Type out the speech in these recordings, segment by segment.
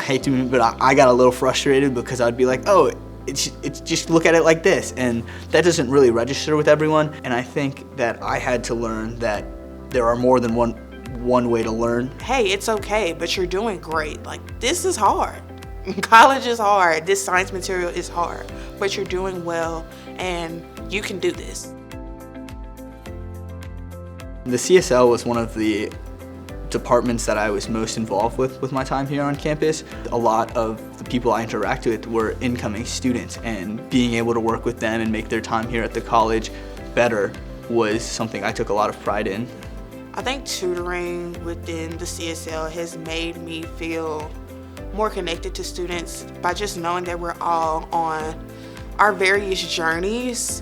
hate to admit, but I got a little frustrated because I'd be like, oh, it's just look at it like this, and that doesn't really register with everyone. And I think that I had to learn that there are more than one way to learn. Hey, it's okay, but you're doing great. Like, this is hard. College is hard. This science material is hard, but you're doing well and you can do this. The CSL was one of the departments that I was most involved with my time here on campus. A lot of the people I interact with were incoming students, and being able to work with them and make their time here at the college better was something I took a lot of pride in. I think tutoring within the CSL has made me feel more connected to students by just knowing that we're all on our various journeys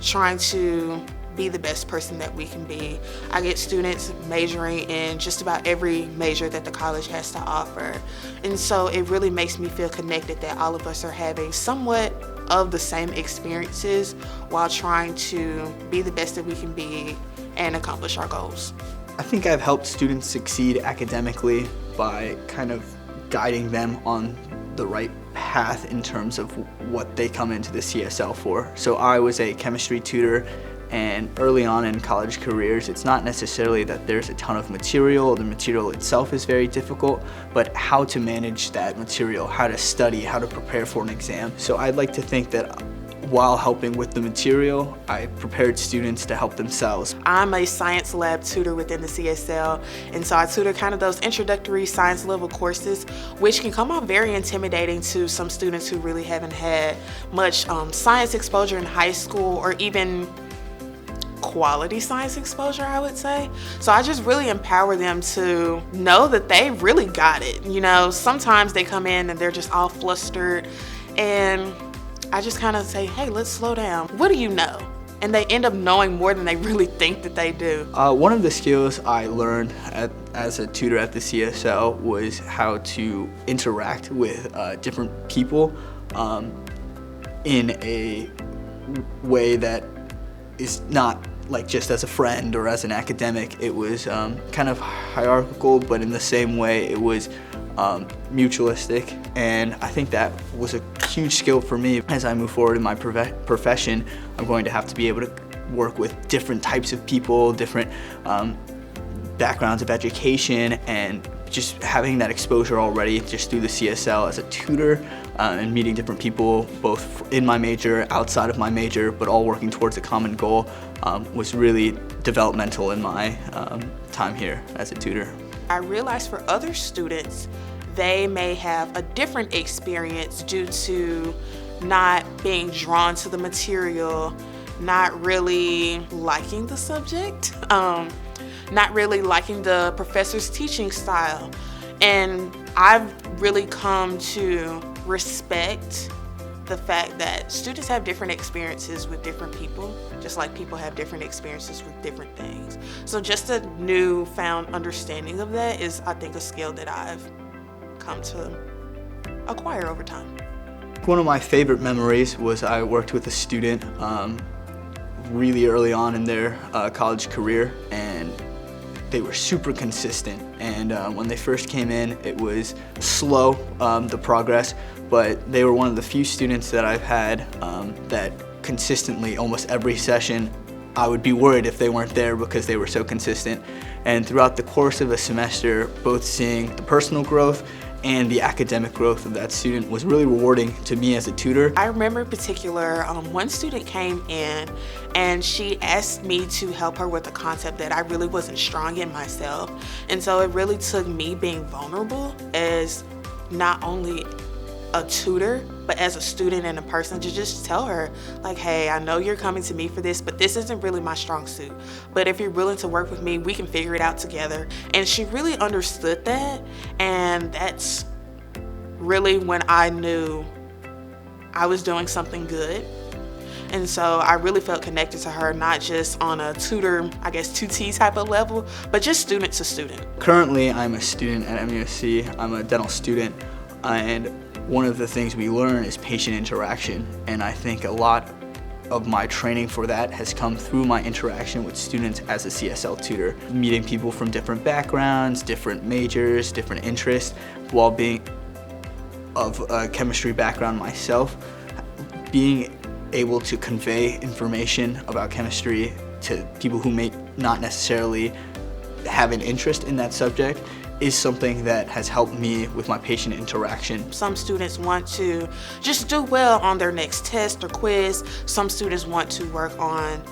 trying to be the best person that we can be. I get students majoring in just about every major that the college has to offer. And so it really makes me feel connected that all of us are having somewhat of the same experiences while trying to be the best that we can be and accomplish our goals. I think I've helped students succeed academically by kind of guiding them on the right path in terms of what they come into the CSL for. So I was a chemistry tutor, and early on in college careers, it's not necessarily that there's a ton of material. The material itself is very difficult, but how to manage that material, how to study, how to prepare for an exam. So I'd like to think that while helping with the material, I prepared students to help themselves. I'm a science lab tutor within the CSL, and so I tutor kind of those introductory science level courses, which can come off very intimidating to some students who really haven't had much science exposure in high school, or even quality science exposure, I would say. So I just really empower them to know that they really got it. You know, sometimes they come in and they're just all flustered, and I just kind of say, hey, let's slow down. What do you know? And they end up knowing more than they really think that they do. One of the skills I learned as a tutor at the CSL was how to interact with different people in a way that is not like just as a friend or as an academic. It was kind of hierarchical, but in the same way it was mutualistic, and I think that was a huge skill for me. As I move forward in my profession, I'm going to have to be able to work with different types of people, different backgrounds of education, and just having that exposure already just through the CSL as a tutor and meeting different people both in my major, outside of my major, but all working towards a common goal was really developmental in my time here as a tutor. I realized for other students, they may have a different experience due to not being drawn to the material, not really liking the subject, not really liking the professor's teaching style. And I've really come to respect the fact that students have different experiences with different people, just like people have different experiences with different things. So just a newfound understanding of that is, I think, a skill that I've come to acquire over time. One of my favorite memories was I worked with a student really early on in their college career, and they were super consistent. And when they first came in, it was slow, the progress, but they were one of the few students that I've had that consistently, almost every session, I would be worried if they weren't there because they were so consistent. And throughout the course of a semester, both seeing the personal growth and the academic growth of that student was really rewarding to me as a tutor. I remember in particular, one student came in and she asked me to help her with a concept that I really wasn't strong in myself. And so it really took me being vulnerable as not only a tutor, but as a student and a person, to just tell her, like, hey, I know you're coming to me for this, but this isn't really my strong suit. But if you're willing to work with me, we can figure it out together. And she really understood that, and that's really when I knew I was doing something good. And so I really felt connected to her, not just on a tutor, I guess 2T type of level, but just student to student. Currently, I'm a student at MUSC. I'm a dental student, and one of the things we learn is patient interaction, and I think a lot of my training for that has come through my interaction with students as a CSL tutor, meeting people from different backgrounds, different majors, different interests, while being of a chemistry background myself, being able to convey information about chemistry to people who may not necessarily have an interest in that subject is something that has helped me with my patient interaction. Some students want to just do well on their next test or quiz. Some students want to work on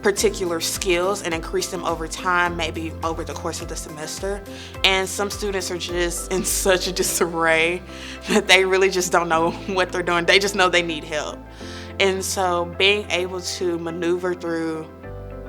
particular skills and increase them over time, maybe over the course of the semester. And some students are just in such a disarray that they really just don't know what they're doing. They just know they need help. And so being able to maneuver through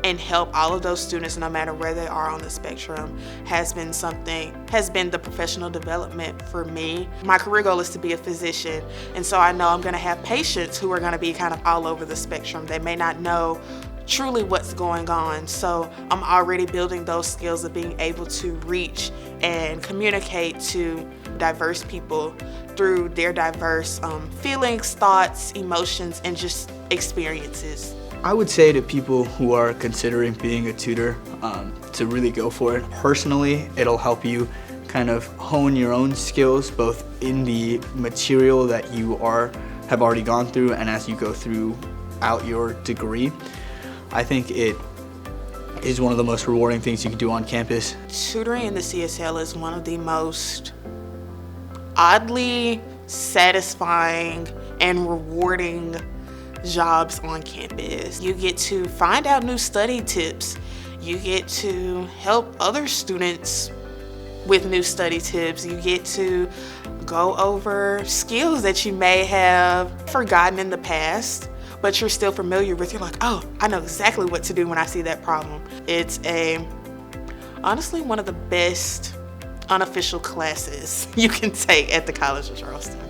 and help all of those students, no matter where they are on the spectrum, has been the professional development for me. My career goal is to be a physician, and so I know I'm gonna have patients who are gonna be kind of all over the spectrum. They may not know truly what's going on, so I'm already building those skills of being able to reach and communicate to diverse people through their diverse feelings, thoughts, emotions, and just experiences. I would say to people who are considering being a tutor to really go for it. Personally, it'll help you kind of hone your own skills, both in the material that you have already gone through and as you go throughout your degree. I think it is one of the most rewarding things you can do on campus. Tutoring in the CSL is one of the most oddly satisfying and rewarding jobs on campus. You get to find out new study tips. You get to help other students with new study tips. You get to go over skills that you may have forgotten in the past, but you're still familiar with. You're like, oh, I know exactly what to do when I see that problem. It's honestly one of the best unofficial classes you can take at the College of Charleston.